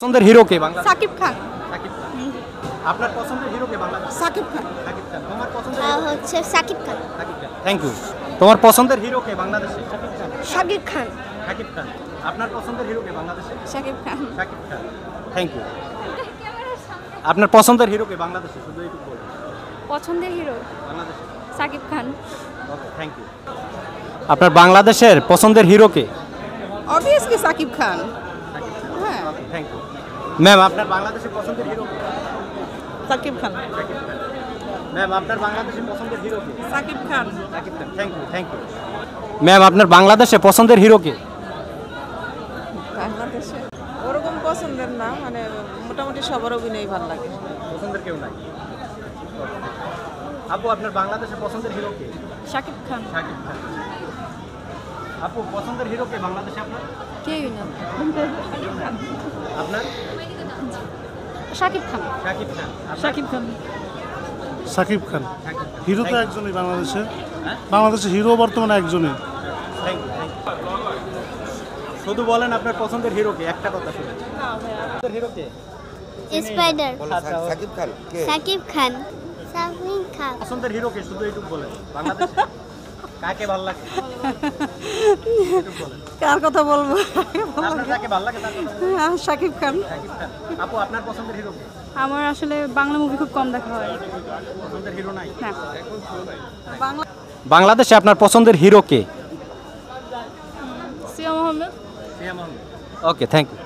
পছন্দের হিরো কে বাংলাদেশ? সাকিব খান। সাকিব খান। আপনার পছন্দের হিরো কে বাংলাদেশ? সাকিব খান। সাকিব খান। তোমার পছন্দের হচ্ছে সাকিব খান। সাকিব খান। Thank you. তোমার পছন্দের হিরো কে বাংলাদেশে? সাকিব খান। সাকিব খান। সাকিব খান। আপনার পছন্দের হিরো কে বাংলাদেশে? সাকিব খান। সাকিব খান। Thank you. আপনার পছন্দের হিরো কে বাংলাদেশে? শুধু একটু বলুন। পছন্দের হিরো বাংলাদেশে Shakib Khan. Okay, thank you. আপনার বাংলাদেশের পছন্দের হিরো কে? অবভিয়াসলি সাকিব খান। হ্যাঁ, থ্যাংক ইউ। ম্যাম, আপনার বাংলাদেশের পছন্দের হিরো কে? সাকিব খান। সাকিব খান। ম্যাম, আপনার বাংলাদেশের পছন্দের হিরো কে? Shakib Khan. Shakib Khan. Thank you, thank you. Ma'am, আপনার বাংলাদেশে পছন্দের হিরো কে? বাংলাদেশে ওরকম পছন্দের না, মানে মোটামুটি সবার অভিনয় ভালো লাগে। পছন্দের কেউ নাই? আপু, আপনার বাংলাদেশের পছন্দের হিরো কে? সাকিব খান। সাকিব খান। আপু, পছন্দের হিরো কে বাংলাদেশে আপনার? কেউই না। আপনার? সাকিব খান। সাকিব খান। সাকিব খান। সাকিব খান। সাকিব খান। হিরো তো একজনই বাংলাদেশে। হ্যাঁ? বাংলাদেশে হিরো বর্তমানে একজনই। Thank you, thank you. শুধু বলেন আপনার পছন্দের হিরো কে, একটা কথা শুনে। পছন্দের হিরো কে? স্পাইডার। আচ্ছা, সাকিব খান কে? সাকিব খান। সাকিব খান। পছন্দের হিরো কে, শুধু এইটুকু বলেন। বাংলাদেশে কাকে ভালো লাগে? এইটুকু বলেন। কার কথা বলবো? আপনার কাকে ভালো লাগে তার কথা বলেন। সাকিব খান। সাকিব খান। আপু, আপনার পছন্দের হিরো কে? আমার আসলে বাংলা মুভি খুব কম দেখা হয়। পছন্দের হিরো নাই? না। বাংলা বাংলাদেশে আপনার পছন্দের হিরো কে? Siya Mohammad. Siam Ahmed. Okay, thank you.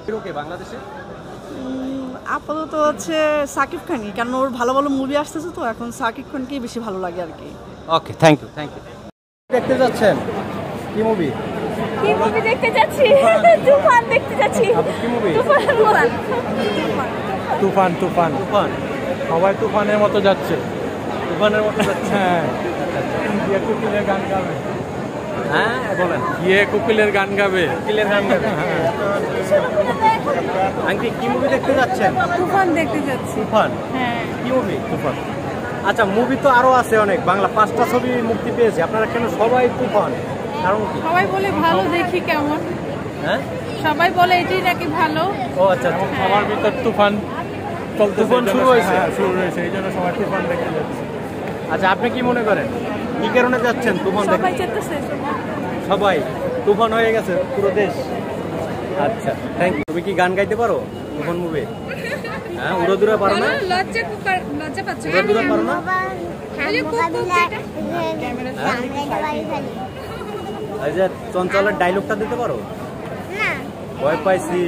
Hero কে বাংলাদেশে? আপাতত হচ্ছে সাকিব খানই, কারণ ওর ভালো ভালো মুভি আসতেছে, তো এখন সাকিব খানকেই বেশি ভালো লাগে আর কি। ওকে, থ্যাংক ইউ, থ্যাংক ইউ। দেখতে যাচ্ছেন কি মুভি? কি মুভি দেখতে যাচ্ছি? তুফান দেখতে যাচ্ছি। কি মুভি? তুফান। তুফান। তুফান। সবাই তুফানের মতো যাচ্ছে। তুফানের মতো যাচ্ছে। হ্যাঁ, গিয়ে কোকিলের গান গাবে। হ্যাঁ, বলেন। গিয়ে কোকিলের গান গাবে। কিলের গান গাবে। আঙ্কি, কি মুভি দেখতে যাচ্ছেন? তুফান দেখতে যাচ্ছি। তুফান। হ্যাঁ। কি মুভি? তুফান। আচ্ছা, মুভি তো আরো আছে অনেক, বাংলা 5টা ছবি মুক্তি পেয়েছে, আপনারা কেন সবাই তুফান? কারণ কি? সবাই বলে ভালো, দেখি কেমন। হ্যাঁ, সবাই বলে এটাই নাকি ভালো। ও আচ্ছা, সবার ভিতর তুফান চলতেছে। তুফান শুরু হয়েছে। শুরু হয়েছে, এই জন্য সবাই তুফান দেখতে যাচ্ছে। আচ্ছা, আপনি কি মনে করেন কি কারণে যাচ্ছেন তুফান দেখতে? সবাই যেতেছে। সবাই তুফান হয়ে গেছে পুরো দেশ। আচ্ছা, থ্যাংক ইউ। তুমি কি গান গাইতে পারো তুফান মুভি? হ্যাঁ, উড়োদুরা পারো না? লজ্জা পাচ্ছ? উড়োদুরা পারো না? এই যে চঞ্চলের ডায়লগটা দিতে পারো? না। ভয় পাইছি